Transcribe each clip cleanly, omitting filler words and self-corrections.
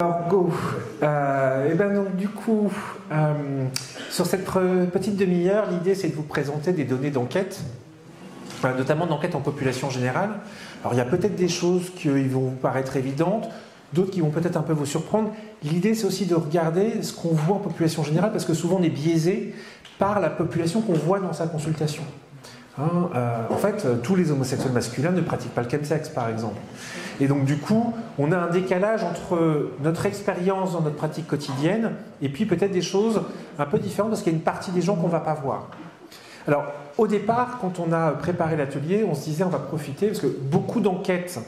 Alors, go. Et ben donc du coup, sur cette petite demi-heure, l'idée c'est de vous présenter des données d'enquête, notamment d'enquête en population générale. Alors il y a peut-être des choses qui vont vous paraître évidentes, d'autres qui vont peut-être un peu vous surprendre. L'idée c'est aussi de regarder ce qu'on voit en population générale, parce que souvent on est biaisé par la population qu'on voit dans sa consultation. En fait, tous les homosexuels masculins ne pratiquent pas le chemsex, par exemple. Et donc, du coup, on a un décalage entre notre expérience dans notre pratique quotidienne et puis peut-être des choses un peu différentes parce qu'il y a une partie des gens qu'on ne va pas voir. Alors, au départ, quand on a préparé l'atelier, on se disait on va profiter parce que beaucoup d'enquêtes,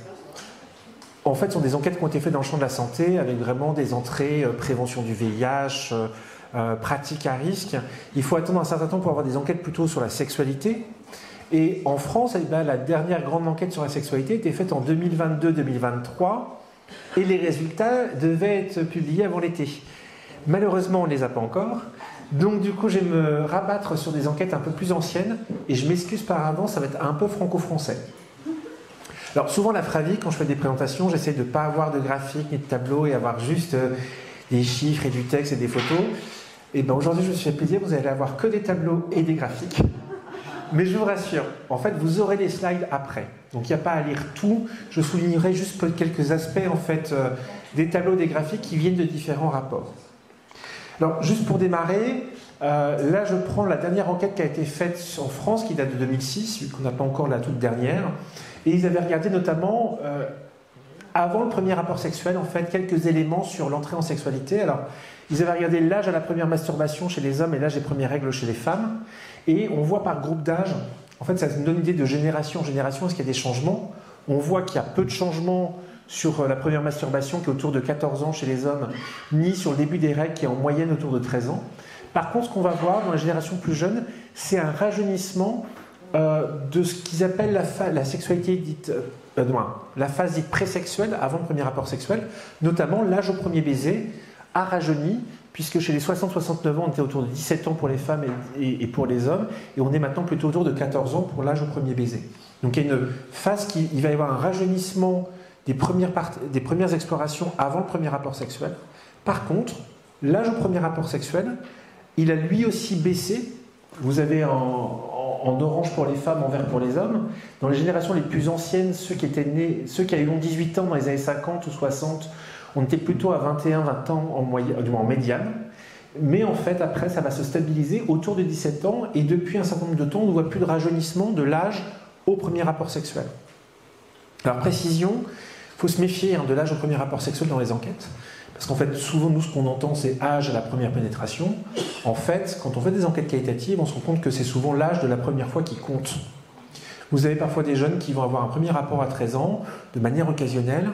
en fait, sont des enquêtes qui ont été faites dans le champ de la santé avec vraiment des entrées prévention du VIH, pratique à risque. Il faut attendre un certain temps pour avoir des enquêtes plutôt sur la sexualité. Et en France, eh bien, la dernière grande enquête sur la sexualité était faite en 2022-2023 et les résultats devaient être publiés avant l'été. Malheureusement, on ne les a pas encore. Donc du coup, je vais me rabattre sur des enquêtes un peu plus anciennes et je m'excuse par avance, ça va être un peu franco-français. Alors souvent, la Fravi, quand je fais des présentations, j'essaie de ne pas avoir de graphique ni de tableau et avoir juste des chiffres et du texte et des photos. Et bien aujourd'hui, je me suis fait plaisir, vous allez avoir que des tableaux et des graphiques. Mais je vous rassure, en fait, vous aurez les slides après. Donc il n'y a pas à lire tout. Je soulignerai juste quelques aspects en fait, des tableaux, des graphiques qui viennent de différents rapports. Alors, juste pour démarrer, là je prends la dernière enquête qui a été faite en France, qui date de 2006, vu qu'on n'a pas encore la toute dernière. Et ils avaient regardé notamment, avant le premier rapport sexuel, en fait, quelques éléments sur l'entrée en sexualité. Alors, ils avaient regardé l'âge à la première masturbation chez les hommes et l'âge des premières règles chez les femmes. Et on voit par groupe d'âge, en fait ça nous donne une idée de génération en génération, est-ce qu'il y a des changements? On voit qu'il y a peu de changements sur la première masturbation qui est autour de 14 ans chez les hommes, ni sur le début des règles qui est en moyenne autour de 13 ans. Par contre, ce qu'on va voir dans la génération plus jeune, c'est un rajeunissement de ce qu'ils appellent la sexualité dite, la phase dite présexuelle, avant le premier rapport sexuel, notamment l'âge au premier baiser a rajeuni, puisque chez les 60-69 ans, on était autour de 17 ans pour les femmes et pour les hommes, et on est maintenant plutôt autour de 14 ans pour l'âge au premier baiser. Donc il y a une phase il va y avoir un rajeunissement des premières explorations avant le premier rapport sexuel. Par contre, l'âge au premier rapport sexuel, il a lui aussi baissé. Vous avez en orange pour les femmes, en vert pour les hommes. Dans les générations les plus anciennes, ceux qui avaient 18 ans dans les années 50 ou 60, on était plutôt à 21-20 ans en médiane. Mais en fait, après, ça va se stabiliser autour de 17 ans. Et depuis un certain nombre de temps, on ne voit plus de rajeunissement de l'âge au premier rapport sexuel. Alors, précision, il faut se méfier de l'âge au premier rapport sexuel dans les enquêtes. Parce qu'en fait, souvent, nous, ce qu'on entend, c'est âge à la première pénétration. En fait, quand on fait des enquêtes qualitatives, on se rend compte que c'est souvent l'âge de la première fois qui compte. Vous avez parfois des jeunes qui vont avoir un premier rapport à 13 ans, de manière occasionnelle,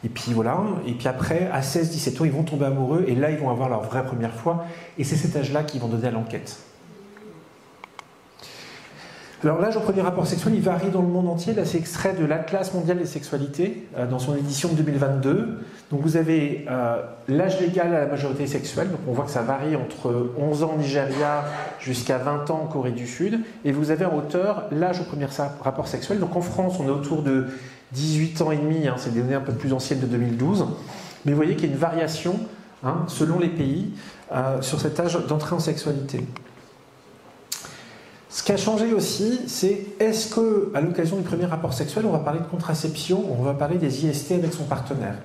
et puis voilà, et puis après, à 16-17 ans, ils vont tomber amoureux, et là, ils vont avoir leur vraie première fois, et c'est cet âge-là qu'ils vont donner à l'enquête. Alors l'âge au premier rapport sexuel, il varie dans le monde entier. Là, c'est extrait de l'Atlas mondial des sexualités, dans son édition de 2022. Donc vous avez l'âge légal à la majorité sexuelle, donc on voit que ça varie entre 11 ans au Nigeria jusqu'à 20 ans en Corée du Sud. Et vous avez en hauteur l'âge au premier rapport sexuel. Donc en France, on est autour de 18 ans et demi, c'est des données un peu plus anciennes de 2012. Mais vous voyez qu'il y a une variation selon les pays sur cet âge d'entrée en sexualité. Ce qui a changé aussi, c'est est-ce qu'à l'occasion du premier rapport sexuel, on va parler de contraception, on va parler des IST avec son partenaire.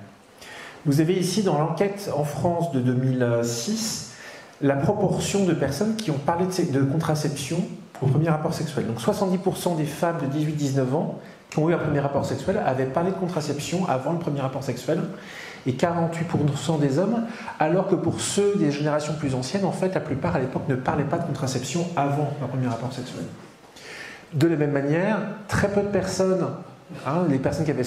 Vous avez ici dans l'enquête en France de 2006 la proportion de personnes qui ont parlé de contraception au premier rapport sexuel. Donc 70% des femmes de 18-19 ans qui ont eu un premier rapport sexuel avaient parlé de contraception avant le premier rapport sexuel et 48% des hommes, alors que pour ceux des générations plus anciennes, en fait, la plupart à l'époque ne parlaient pas de contraception avant un premier rapport sexuel. De la même manière, très peu de personnes, les personnes qui avaient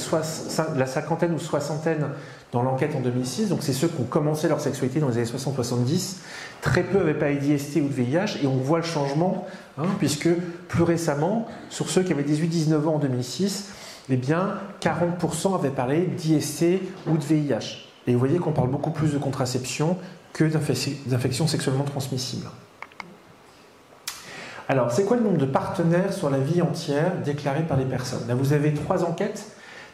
la cinquantaine ou soixantaine dans l'enquête en 2006, donc c'est ceux qui ont commencé leur sexualité dans les années 60-70, très peu n'avaient pas eu d'IST ou de VIH, et on voit le changement, puisque plus récemment, sur ceux qui avaient 18-19 ans en 2006, eh bien, 40% avaient parlé d'IST ou de VIH. Et vous voyez qu'on parle beaucoup plus de contraception que d'infections sexuellement transmissibles. Alors, c'est quoi le nombre de partenaires sur la vie entière déclarés par les personnes? Là, vous avez 3 enquêtes.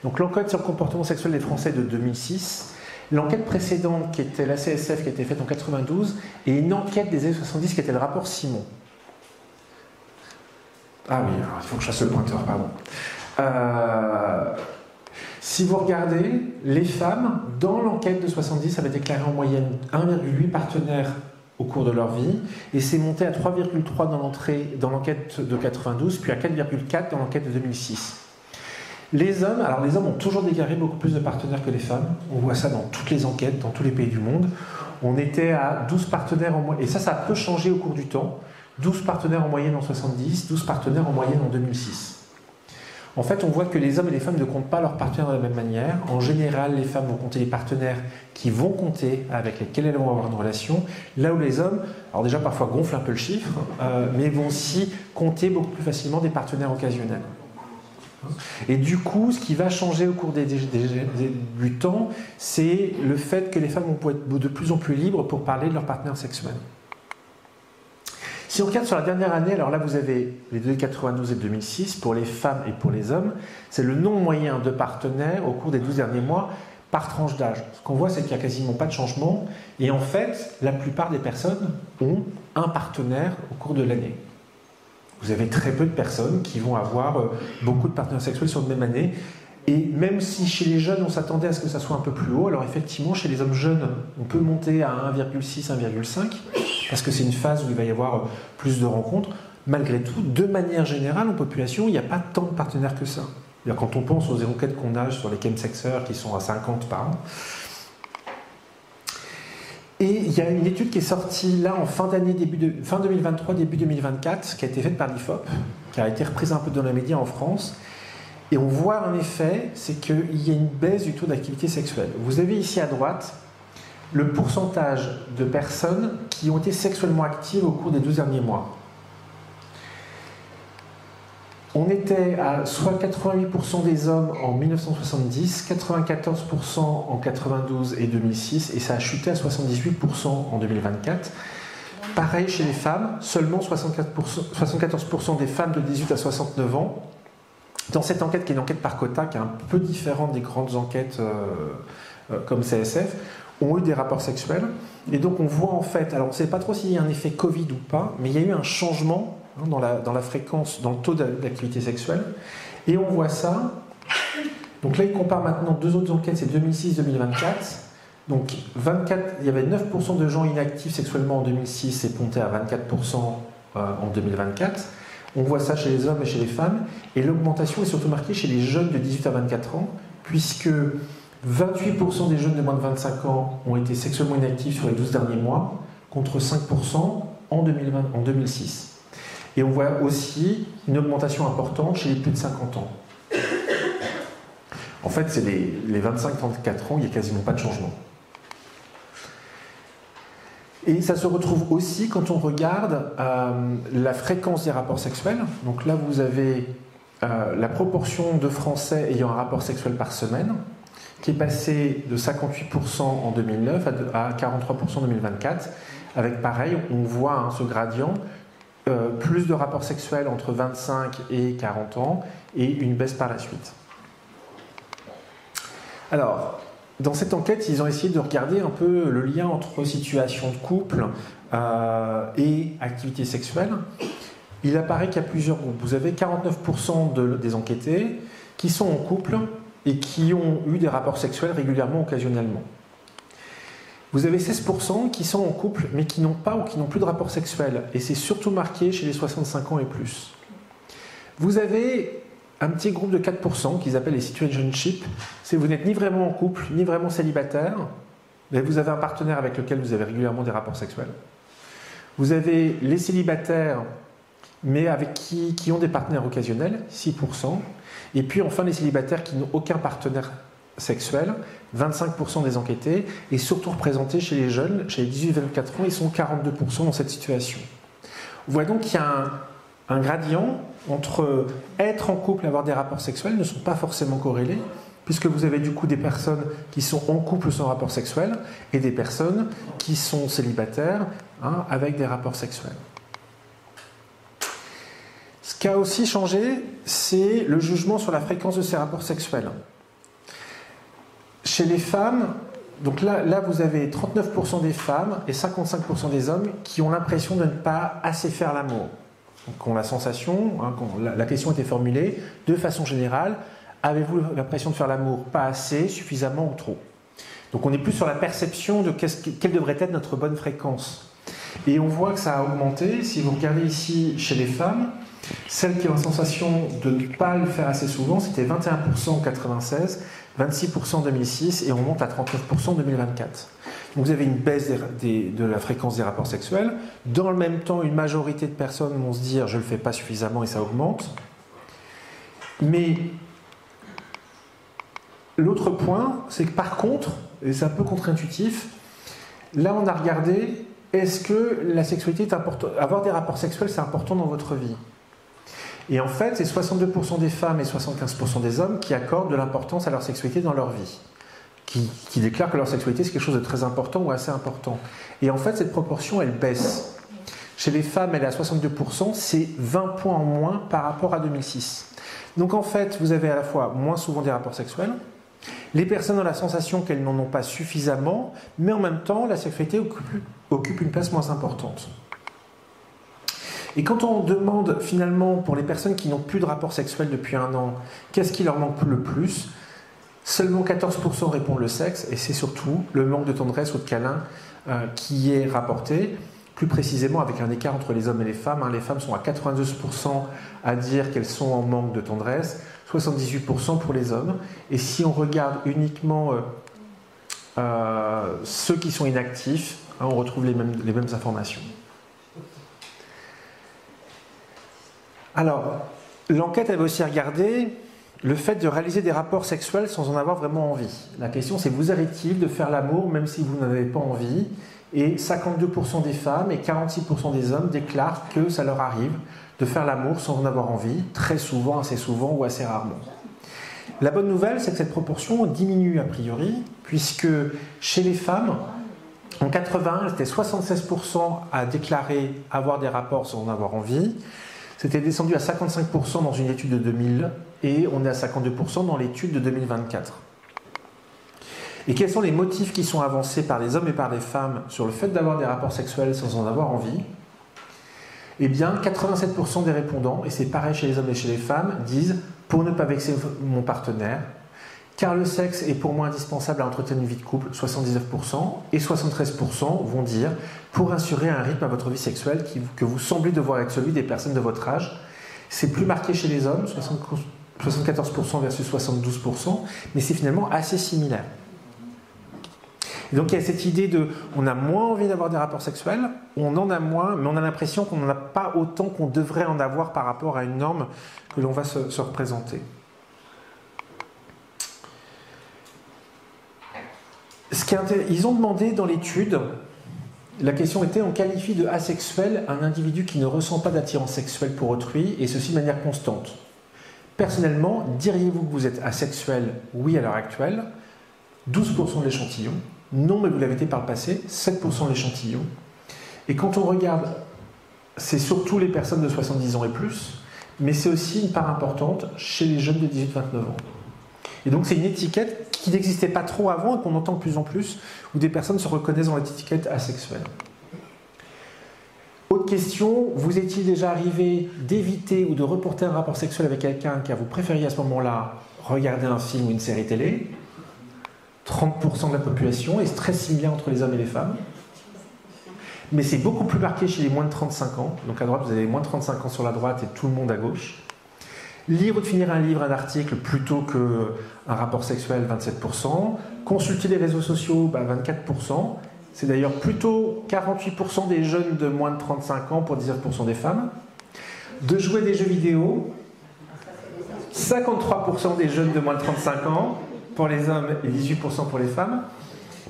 Donc, l'enquête sur le comportement sexuel des Français de 2006 l'enquête précédente qui était la CSF qui a été faite en 92 et une enquête des années 70 qui était le rapport Simon. Ah oui, alors, il faut que je fasse le pointeur, pardon. Si vous regardez, les femmes, dans l'enquête de 70, avaient déclaré en moyenne 1,8 partenaires au cours de leur vie, et c'est monté à 3,3 dans l'enquête de 92, puis à 4,4 dans l'enquête de 2006. Les hommes ont toujours déclaré beaucoup plus de partenaires que les femmes. On voit ça dans toutes les enquêtes, dans tous les pays du monde. On était à 12 partenaires en moyenne, et ça peut changer au cours du temps. 12 partenaires en moyenne en 70, 12 partenaires en moyenne en 2006. En fait, on voit que les hommes et les femmes ne comptent pas leurs partenaires de la même manière. En général, les femmes vont compter les partenaires qui vont compter, avec lesquels elles vont avoir une relation, là où les hommes, alors déjà parfois gonflent un peu le chiffre, mais vont aussi compter beaucoup plus facilement des partenaires occasionnels. Et du coup, ce qui va changer au cours du temps, c'est le fait que les femmes vont être de plus en plus libres pour parler de leurs partenaires sexuels. Si on regarde sur la dernière année, alors là vous avez les données de 92 et 2006 pour les femmes et pour les hommes, c'est le nombre moyen de partenaires au cours des 12 derniers mois par tranche d'âge. Ce qu'on voit, c'est qu'il n'y a quasiment pas de changement, et en fait, la plupart des personnes ont un partenaire au cours de l'année. Vous avez très peu de personnes qui vont avoir beaucoup de partenaires sexuels sur une même année, et même si chez les jeunes on s'attendait à ce que ça soit un peu plus haut, alors effectivement chez les hommes jeunes on peut monter à 1,6, 1,5, parce que c'est une phase où il va y avoir plus de rencontres. Malgré tout, de manière générale en population, il n'y a pas tant de partenaires que ça. Quand on pense aux enquêtes qu'on a sur les chemsexeurs qui sont à 50 par an. Et il y a une étude qui est sortie là en fin d'année, fin 2023, début 2024, qui a été faite par l'IFOP, qui a été reprise un peu dans les médias en France. Et on voit en effet, c'est qu'il y a une baisse du taux d'activité sexuelle. Vous avez ici à droite le pourcentage de personnes qui ont été sexuellement actives au cours des 12 derniers mois. On était à soit 88% des hommes en 1970, 94% en 92 et 2006, et ça a chuté à 78% en 2024. Pareil chez les femmes, seulement 74% des femmes de 18 à 69 ans. Dans cette enquête, qui est une enquête par quota, qui est un peu différente des grandes enquêtes comme CSF, ont eu des rapports sexuels. Et donc on voit en fait, alors on ne sait pas trop s'il y a un effet Covid ou pas, mais il y a eu un changement dans la fréquence, dans le taux d'activité sexuelle. Et on voit ça. Donc là, il compare maintenant deux autres enquêtes, c'est 2006-2024. Donc il y avait 9% de gens inactifs sexuellement en 2006 et monté à 24% en 2024. On voit ça chez les hommes et chez les femmes. Et l'augmentation est surtout marquée chez les jeunes de 18 à 24 ans, puisque 28% des jeunes de moins de 25 ans ont été sexuellement inactifs sur les 12 derniers mois, contre 5% en 2006. Et on voit aussi une augmentation importante chez les plus de 50 ans. En fait, c'est les 25-34 ans, il n'y a quasiment pas de changement. Et ça se retrouve aussi quand on regarde la fréquence des rapports sexuels. Donc là, vous avez la proportion de Français ayant un rapport sexuel par semaine, qui est passée de 58% en 2009 à 43% en 2024. Avec pareil, on voit ce gradient, plus de rapports sexuels entre 25 et 40 ans, et une baisse par la suite. Alors, dans cette enquête, ils ont essayé de regarder un peu le lien entre situation de couple et activité sexuelle. Il apparaît qu'il y a plusieurs groupes. Vous avez 49% des enquêtés qui sont en couple et qui ont eu des rapports sexuels régulièrement, occasionnellement. Vous avez 16% qui sont en couple mais qui n'ont pas ou qui n'ont plus de rapports sexuels. Et c'est surtout marqué chez les 65 ans et plus. Vous avez un petit groupe de 4% qu'ils appellent les situationships. C'est vous n'êtes ni vraiment en couple, ni vraiment célibataire, mais vous avez un partenaire avec lequel vous avez régulièrement des rapports sexuels. Vous avez les célibataires, mais avec qui ont des partenaires occasionnels, 6%. Et puis enfin les célibataires qui n'ont aucun partenaire sexuel, 25% des enquêtés, et surtout représentés chez les jeunes, chez les 18-24 ans, ils sont 42% dans cette situation. On voit donc qu'il y a un gradient entre être en couple et avoir des rapports sexuels ne sont pas forcément corrélés, puisque vous avez du coup des personnes qui sont en couple sans rapport sexuel et des personnes qui sont célibataires avec des rapports sexuels. Ce qui a aussi changé, c'est le jugement sur la fréquence de ces rapports sexuels. Chez les femmes, Donc là, vous avez 39% des femmes et 55% des hommes qui ont l'impression de ne pas assez faire l'amour. Donc, ont la sensation, la question était formulée de façon générale, avez-vous l'impression de faire l'amour pas assez, suffisamment ou trop? Donc on est plus sur la perception de quelle devrait être notre bonne fréquence. Et on voit que ça a augmenté. Si vous regardez ici chez les femmes, celles qui ont la sensation de ne pas le faire assez souvent, c'était 21% en 1996, 26% en 2006 et on monte à 39% en 2024. Donc vous avez une baisse de la fréquence des rapports sexuels. Dans le même temps, une majorité de personnes vont se dire « je ne le fais pas suffisamment » et ça augmente. Mais l'autre point, c'est que par contre, et c'est un peu contre-intuitif, là on a regardé, est-ce que la sexualité est importante, avoir des rapports sexuels c'est important dans votre vie? Et en fait, c'est 62% des femmes et 75% des hommes qui accordent de l'importance à leur sexualité dans leur vie, qui déclarent que leur sexualité c'est quelque chose de très important ou assez important. Et en fait, cette proportion, elle baisse. Chez les femmes, elle est à 62%, c'est 20 points en moins par rapport à 2006. Donc en fait, vous avez à la fois moins souvent des rapports sexuels, les personnes ont la sensation qu'elles n'en ont pas suffisamment, mais en même temps, la sexualité occupe une place moins importante. Et quand on demande finalement pour les personnes qui n'ont plus de rapport sexuel depuis 1 an, qu'est-ce qui leur manque le plus? Seulement 14% répondent le sexe, et c'est surtout le manque de tendresse ou de câlin qui est rapporté, plus précisément avec un écart entre les hommes et les femmes. Les femmes sont à 92% à dire qu'elles sont en manque de tendresse, 78% pour les hommes. Et si on regarde uniquement ceux qui sont inactifs, on retrouve les mêmes informations. Alors, l'enquête avait aussi regardé le fait de réaliser des rapports sexuels sans en avoir vraiment envie. La question c'est, vous arrive-t-il de faire l'amour même si vous n'en avez pas envie? Et 52% des femmes et 46% des hommes déclarent que ça leur arrive de faire l'amour sans en avoir envie, très souvent, assez souvent ou assez rarement. La bonne nouvelle, c'est que cette proportion diminue a priori, puisque chez les femmes, en 81, c'était 76% à déclarer avoir des rapports sans en avoir envie. C'était descendu à 55% dans une étude de 2000 et on est à 52% dans l'étude de 2024. Et quels sont les motifs qui sont avancés par les hommes et par les femmes sur le fait d'avoir des rapports sexuels sans en avoir envie? Eh bien, 87% des répondants, et c'est pareil chez les hommes et chez les femmes, disent « pour ne pas vexer mon partenaire », car le sexe est pour moi indispensable à entretenir une vie de couple, 79%, et 73% vont dire « pour assurer un rythme à votre vie sexuelle que vous semblez devoir être celui des personnes de votre âge ». C'est plus marqué chez les hommes, 74% versus 72%, mais c'est finalement assez similaire. Et donc il y a cette idée de on a moins envie d'avoir des rapports sexuels, on en a moins, mais on a l'impression qu'on n'en a pas autant qu'on devrait en avoir par rapport à une norme que l'on va se représenter. Ils ont demandé dans l'étude, la question était, on qualifie de asexuel un individu qui ne ressent pas d'attirance sexuelle pour autrui, et ceci de manière constante. Personnellement, diriez-vous que vous êtes asexuel? Oui, à l'heure actuelle, 12% de l'échantillon. Non, mais vous l'avez été par le passé, 7% de l'échantillon. Et quand on regarde, c'est surtout les personnes de 70 ans et plus, mais c'est aussi une part importante chez les jeunes de 18-29 ans. Et donc c'est une étiquette qui n'existait pas trop avant et qu'on entend de plus en plus, où des personnes se reconnaissent dans l'étiquette asexuelle. Autre question, vous est-il déjà arrivé d'éviter ou de reporter un rapport sexuel avec quelqu'un car vous préfériez à ce moment-là regarder un film ou une série télé? 30% de la population, et c'est très similaire entre les hommes et les femmes. Mais c'est beaucoup plus marqué chez les moins de 35 ans. Donc à droite, vous avez moins de 35 ans sur la droite et tout le monde à gauche. Lire ou de finir un livre, un article, plutôt qu'un rapport sexuel, 27%. Consulter les réseaux sociaux, 24%. C'est d'ailleurs plutôt 48% des jeunes de moins de 35 ans pour 19% des femmes. De jouer des jeux vidéo, 53% des jeunes de moins de 35 ans pour les hommes et 18% pour les femmes.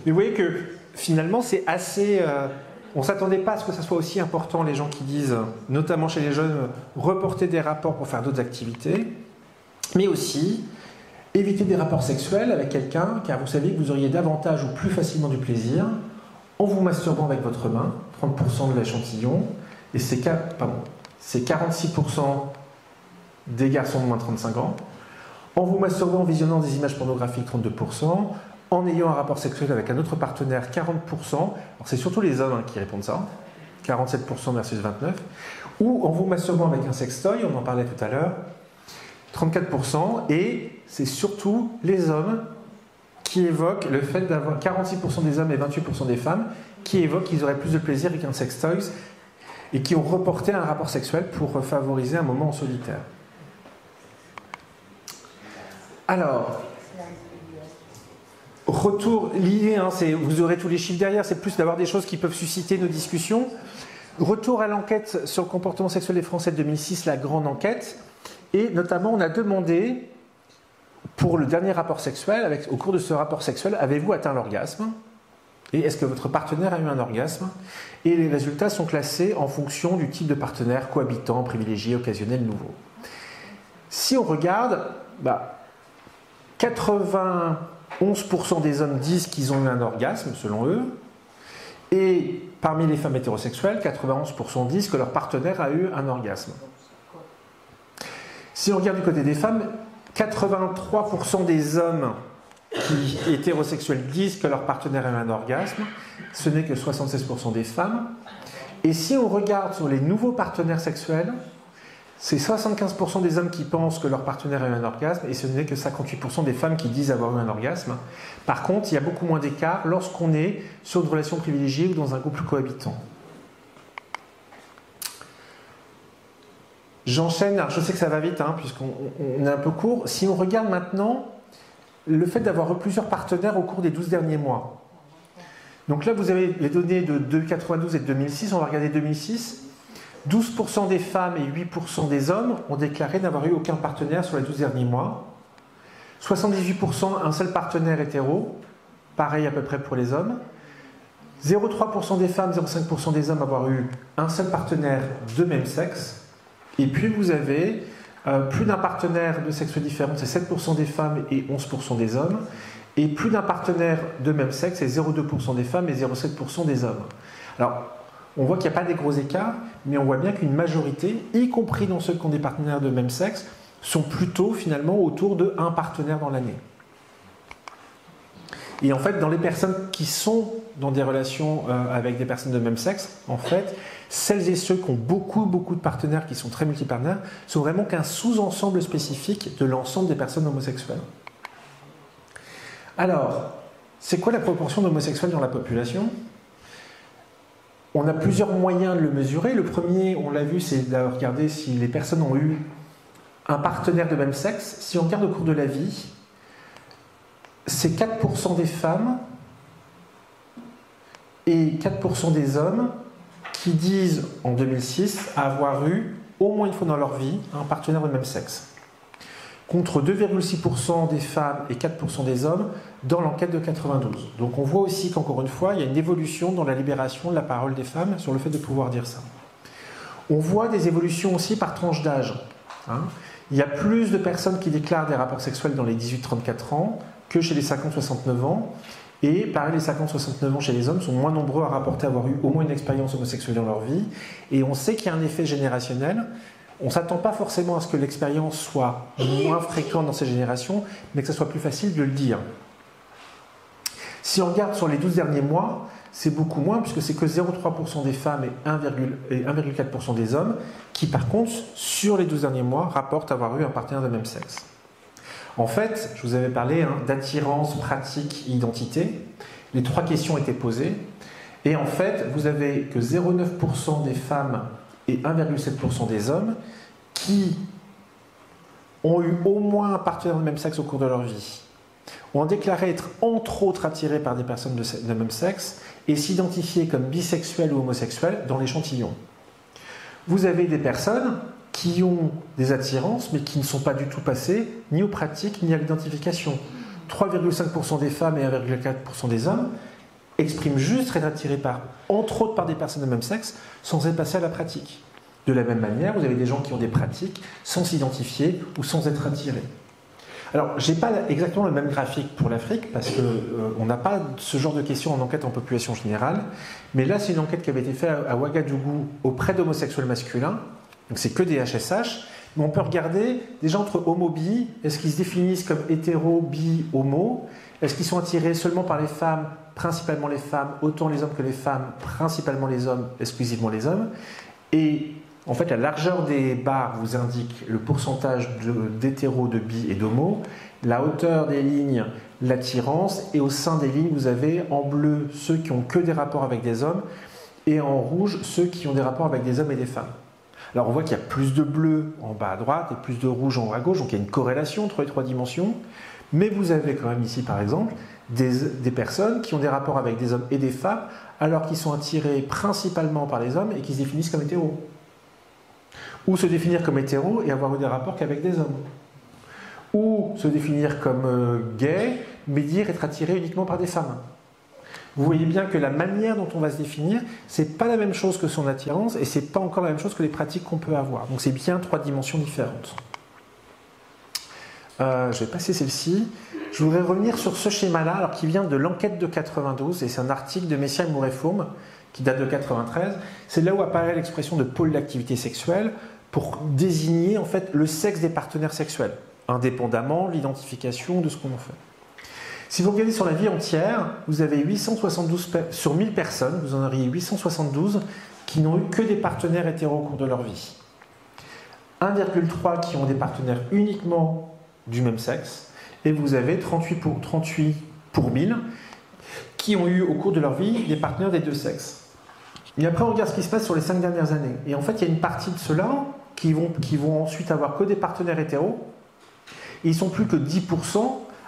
Mais vous voyez que finalement c'est assez... on ne s'attendait pas à ce que ça soit aussi important, les gens qui disent, notamment chez les jeunes, reporter des rapports pour faire d'autres activités, mais aussi éviter des rapports sexuels avec quelqu'un, car vous savez que vous auriez davantage ou plus facilement du plaisir en vous masturbant avec votre main, 30% de l'échantillon, et c'est 46% des garçons de moins de 35 ans, en vous masturbant en visionnant des images pornographiques, 32%, en ayant un rapport sexuel avec un autre partenaire, 40%, alors c'est surtout les hommes qui répondent ça, 47% versus 29%, ou en vous masturbant avec un sextoy, on en parlait tout à l'heure, 34%, et c'est surtout les hommes qui évoquent le fait d'avoir 46% des hommes et 28% des femmes qui évoquent qu'ils auraient plus de plaisir avec un sextoy et qui ont reporté un rapport sexuel pour favoriser un moment en solitaire. Alors, retour, l'idée, vous aurez tous les chiffres derrière, c'est plus d'avoir des choses qui peuvent susciter nos discussions. Retour à l'enquête sur le comportement sexuel des Français de 2006, la grande enquête, et notamment on a demandé, pour le dernier rapport sexuel, au cours de ce rapport sexuel, avez-vous atteint l'orgasme ? Et est-ce que votre partenaire a eu un orgasme ? Et les résultats sont classés en fonction du type de partenaire, cohabitant, privilégié, occasionnel, nouveau. Si on regarde, 91% des hommes disent qu'ils ont eu un orgasme, selon eux, et parmi les femmes hétérosexuelles, 91% disent que leur partenaire a eu un orgasme. Si on regarde du côté des femmes, 83% des hommes qui hétérosexuels disent que leur partenaire a eu un orgasme, ce n'est que 76% des femmes. Et si on regarde sur les nouveaux partenaires sexuels, c'est 75% des hommes qui pensent que leur partenaire a eu un orgasme et ce n'est que 58% des femmes qui disent avoir eu un orgasme. Par contre, il y a beaucoup moins d'écart lorsqu'on est sur une relation privilégiée ou dans un couple cohabitant. J'enchaîne, alors je sais que ça va vite puisqu'on est un peu court. Si on regarde maintenant le fait d'avoir eu plusieurs partenaires au cours des 12 derniers mois. Donc là, vous avez les données de 1992 et de 2006. On va regarder 2006. 12% des femmes et 8% des hommes ont déclaré n'avoir eu aucun partenaire sur les 12 derniers mois. 78% un seul partenaire hétéro. Pareil à peu près pour les hommes. 0,3% des femmes, 0,5% des hommes avoir eu un seul partenaire de même sexe. Et puis vous avez plus d'un partenaire de sexe différent, c'est 7% des femmes et 11% des hommes. Et plus d'un partenaire de même sexe, c'est 0,2% des femmes et 0,7% des hommes. Alors, on voit qu'il n'y a pas des gros écarts, mais on voit bien qu'une majorité, y compris dans ceux qui ont des partenaires de même sexe, sont plutôt finalement autour de un partenaire dans l'année. Et en fait, dans les personnes qui sont dans des relations avec des personnes de même sexe, en fait, celles et ceux qui ont beaucoup de partenaires qui sont très multipartenaires sont vraiment qu'un sous-ensemble spécifique de l'ensemble des personnes homosexuelles. Alors, c'est quoi la proportion d'homosexuels dans la population ? On a plusieurs moyens de le mesurer. Le premier, on l'a vu, c'est de regarder si les personnes ont eu un partenaire de même sexe. Si on regarde au cours de la vie, c'est 4% des femmes et 4% des hommes qui disent en 2006 avoir eu au moins une fois dans leur vie un partenaire de même sexe, contre 2,6% des femmes et 4% des hommes dans l'enquête de 92. Donc on voit aussi qu'encore une fois, il y a une évolution dans la libération de la parole des femmes sur le fait de pouvoir dire ça. On voit des évolutions aussi par tranche d'âge. Il y a plus de personnes qui déclarent des rapports sexuels dans les 18-34 ans que chez les 50-69 ans. Et pareil, les 50-69 ans chez les hommes sont moins nombreux à rapporter avoir eu au moins une expérience homosexuelle dans leur vie. Et on sait qu'il y a un effet générationnel. On ne s'attend pas forcément à ce que l'expérience soit moins fréquente dans ces générations, mais que ce soit plus facile de le dire. Si on regarde sur les 12 derniers mois, c'est beaucoup moins, puisque c'est que 0,3% des femmes et 1,4% des hommes qui, par contre, sur les 12 derniers mois, rapportent avoir eu un partenaire de même sexe. En fait, je vous avais parlé d'attirance, pratique, identité. Les 3 questions étaient posées. Et en fait, vous avez que 0,9% des femmes et 1,7% des hommes qui ont eu au moins un partenaire de même sexe au cours de leur vie, ont déclaré être entre autres attirés par des personnes de même sexe et s'identifier comme bisexuels ou homosexuels dans l'échantillon. Vous avez des personnes qui ont des attirances mais qui ne sont pas du tout passées ni aux pratiques ni à l'identification. 3,5% des femmes et 1,4% des hommes expriment juste être attirés entre autres par des personnes de même sexe sans être passés à la pratique. De la même manière, vous avez des gens qui ont des pratiques sans s'identifier ou sans être attirés. Alors, je n'ai pas exactement le même graphique pour l'Afrique parce qu'on n'a pas ce genre de questions en enquête en population générale, mais là, c'est une enquête qui avait été faite à Ouagadougou auprès d'homosexuels masculins, donc c'est que des HSH, mais on peut regarder déjà entre homo-bi, est-ce qu'ils se définissent comme hétéro, bi, homo, Est-ce qu'ils sont attirés seulement par les femmes, principalement les femmes, autant les hommes que les femmes, principalement les hommes, exclusivement les hommes? Et en fait, la largeur des barres vous indique le pourcentage d'hétéros, de bi et d'homo, la hauteur des lignes, l'attirance, et au sein des lignes, vous avez en bleu ceux qui ont que des rapports avec des hommes, et en rouge ceux qui ont des rapports avec des hommes et des femmes. Alors on voit qu'il y a plus de bleu en bas à droite et plus de rouge en haut à gauche, donc il y a une corrélation entre les trois dimensions, mais vous avez quand même ici par exemple des personnes qui ont des rapports avec des hommes et des femmes, alors qu'ils sont attirés principalement par les hommes et qui se définissent comme hétéros. Ou se définir comme hétéro et avoir eu des rapports qu'avec des hommes. Ou se définir comme gay, mais dire être attiré uniquement par des femmes. Vous voyez bien que la manière dont on va se définir, c'est pas la même chose que son attirance et c'est pas encore la même chose que les pratiques qu'on peut avoir. Donc c'est bien trois dimensions différentes. Je vais passer celle-ci. Je voudrais revenir sur ce schéma-là, alors qui vient de l'enquête de 92, et c'est un article de Messiaen et Mouret-Fourme qui date de 93. C'est là où apparaît l'expression de pôle d'activité sexuelle pour désigner en fait le sexe des partenaires sexuels, indépendamment de l'identification de ce qu'on en fait. Si vous regardez sur la vie entière, vous avez 872 sur 1000 personnes, vous en auriez 872 qui n'ont eu que des partenaires hétéros au cours de leur vie. 1,3 qui ont des partenaires uniquement du même sexe, et vous avez 38 pour 1000 qui ont eu au cours de leur vie des partenaires des deux sexes. Et après on regarde ce qui se passe sur les 5 dernières années. Et en fait il y a une partie de ceux-là qui vont ensuite avoir que des partenaires hétéros, et ils sont plus que 10%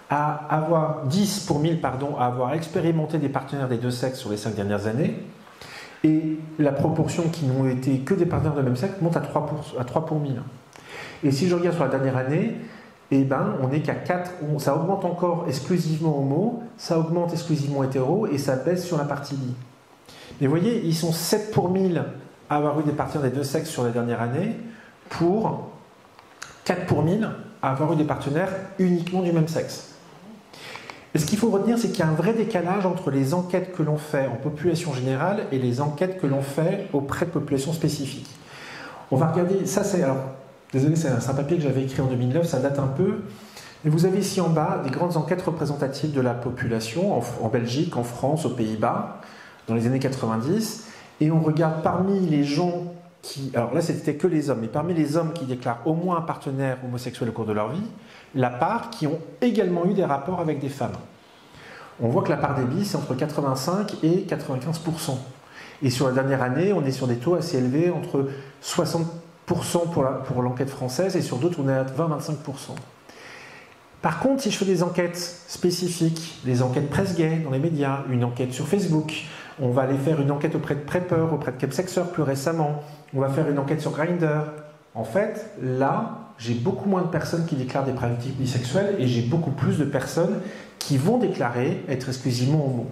à avoir 10 pour 1000 pardon, à avoir expérimenté des partenaires des deux sexes sur les 5 dernières années, et la proportion qui n'ont été que des partenaires de même sexe monte à 3 pour 1000. Et si je regarde sur la dernière année, eh ben, on est qu'à 4, ça augmente encore exclusivement homo, ça augmente exclusivement hétéro, et ça baisse sur la partie bi. Mais vous voyez, ils sont 7 pour 1000 à avoir eu des partenaires des deux sexes sur la dernière année, pour 4 pour 1000 à avoir eu des partenaires uniquement du même sexe. Et ce qu'il faut retenir, c'est qu'il y a un vrai décalage entre les enquêtes que l'on fait en population générale et les enquêtes que l'on fait auprès de populations spécifiques. On va regarder, ça c'est, alors, désolé, c'est un papier que j'avais écrit en 2009, ça date un peu. Et vous avez ici en bas des grandes enquêtes représentatives de la population en Belgique, en France, aux Pays-Bas, dans les années 90. Et on regarde parmi les gens qui, alors là c'était que les hommes, mais parmi les hommes qui déclarent au moins un partenaire homosexuel au cours de leur vie, la part qui ont également eu des rapports avec des femmes. On voit que la part des bis, c'est entre 85 et 95%. Et sur la dernière année, on est sur des taux assez élevés, entre 60% pour l'enquête française, et sur d'autres, on est à 20-25%. Par contre, si je fais des enquêtes spécifiques, des enquêtes presse gay dans les médias, une enquête sur Facebook, on va aller faire une enquête auprès de Prepper, auprès de Chemsexer plus récemment, on va faire une enquête sur Grindr. En fait, là, j'ai beaucoup moins de personnes qui déclarent des pratiques bisexuelles et j'ai beaucoup plus de personnes qui vont déclarer être exclusivement homo.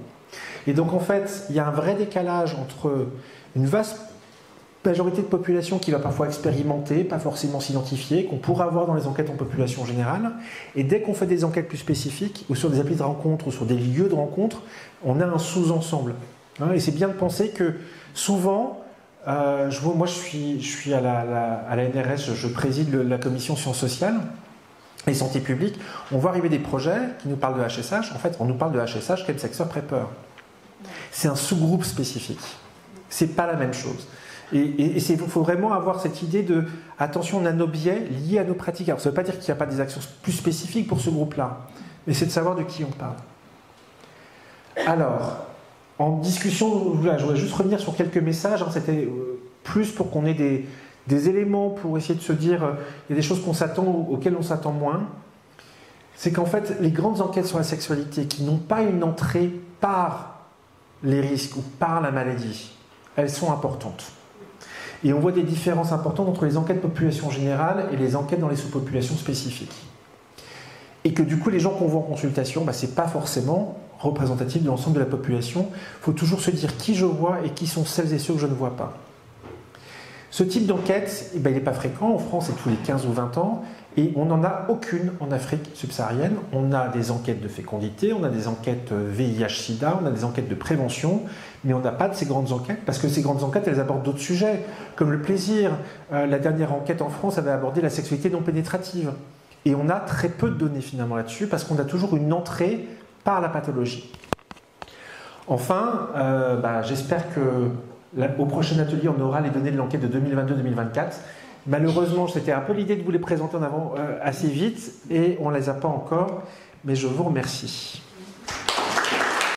Et donc en fait, il y a un vrai décalage entre une vaste majorité de population qui va parfois expérimenter, pas forcément s'identifier, qu'on pourrait avoir dans les enquêtes en population générale, et dès qu'on fait des enquêtes plus spécifiques, ou sur des applis de rencontre, ou sur des lieux de rencontre, on a un sous-ensemble. Et c'est bien de penser que souvent, moi je suis à la NRS, je préside la commission sciences sociales et santé publique, on voit arriver des projets qui nous parlent de HSH, en fait on nous parle de HSH, Chemsexer, Prepper. C'est un sous-groupe spécifique, c'est pas la même chose. Et il faut vraiment avoir cette idée de attention, on a nos biais liés à nos pratiques. Alors ça ne veut pas dire qu'il n'y a pas des actions plus spécifiques pour ce groupe-là, mais c'est de savoir de qui on parle. Alors, en discussion, voilà, je voudrais juste revenir sur quelques messages, hein, c'était plus pour qu'on ait des éléments pour essayer de se dire il y a des choses qu'on s'attend auxquelles on s'attend moins. C'est qu'en fait, les grandes enquêtes sur la sexualité qui n'ont pas une entrée par les risques ou par la maladie, elles sont importantes. Et on voit des différences importantes entre les enquêtes population générale et les enquêtes dans les sous-populations spécifiques. Et que du coup, les gens qu'on voit en consultation, ce n'est pas forcément représentatif de l'ensemble de la population. Il faut toujours se dire qui je vois et qui sont celles et ceux que je ne vois pas. Ce type d'enquête, il n'est pas fréquent. En France, c'est tous les 15 ou 20 ans. Et on n'en a aucune en Afrique subsaharienne. On a des enquêtes de fécondité, on a des enquêtes VIH-Sida, on a des enquêtes de prévention, mais on n'a pas de ces grandes enquêtes, parce que ces grandes enquêtes, elles abordent d'autres sujets, comme le plaisir. La dernière enquête en France avait abordé la sexualité non pénétrative. Et on a très peu de données finalement là-dessus, parce qu'on a toujours une entrée par la pathologie. Enfin, j'espère qu'au prochain atelier, on aura les données de l'enquête de 2022-2024. Malheureusement, c'était un peu l'idée de vous les présenter en avant assez vite et on ne les a pas encore, mais je vous remercie.